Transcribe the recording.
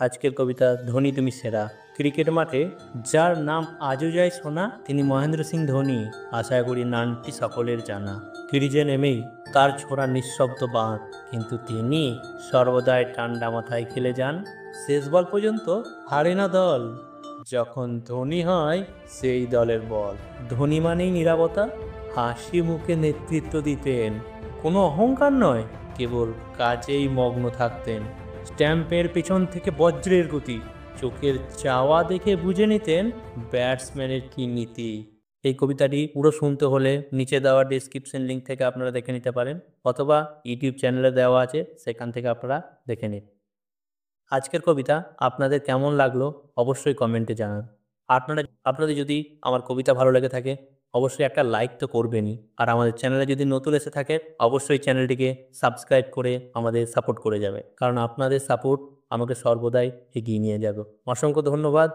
আজকের কবিতা ধোনি তুমি সেরা। ক্রিকেট মাঠে যার নাম আজও যায় শোনা, তিনি মহেন্দ্র সিং ধোনি। আশা করি নামটি সকলের জানা। ক্রিজে নেমেই তার ছোড়া নিঃশব্দ বাঁধ, কিন্তু তিনি সর্বদাই ঠান্ডা মাথায় খেলে যান। শেষ বল পর্যন্ত হারে না দল, যখন ধোনি হয় সেই দলের বল। ধোনি মানেই নীরবতা, হাসি মুখে নেতৃত্ব দিতেন। কোনো অহংকার নয়, কেবল কাজেই মগ্ন থাকতেন। স্ট্যাম্পের পেছন থেকে বজ্রের গতি, চোখের চাওয়া দেখে বুঝে নিতেন ব্যাটসম্যানের কি নীতি। এই কবিতাটি পুরো শুনতে হলে নিচে দেওয়া ডেসক্রিপশন লিঙ্ক থেকে আপনারা দেখে নিতে পারেন, অথবা ইউটিউব চ্যানেলে দেওয়া আছে, সেখান থেকে আপনারা দেখে নিন। আজকের কবিতা আপনাদের কেমন লাগলো অবশ্যই কমেন্টে জানান। আপনাদের যদি আমার কবিতা ভালো লেগে থাকে অবশ্যই একটা লাইক তো করবেনই, আর আমাদের চ্যানেলে যদি নতুন এসে থাকে অবশ্যই চ্যানেলটিকে সাবস্ক্রাইব করে আমাদের সাপোর্ট করে যাবে, কারণ আপনাদের সাপোর্ট আমাকে সর্বদাই এগিয়ে নিয়ে যাবে। অসংখ্য ধন্যবাদ।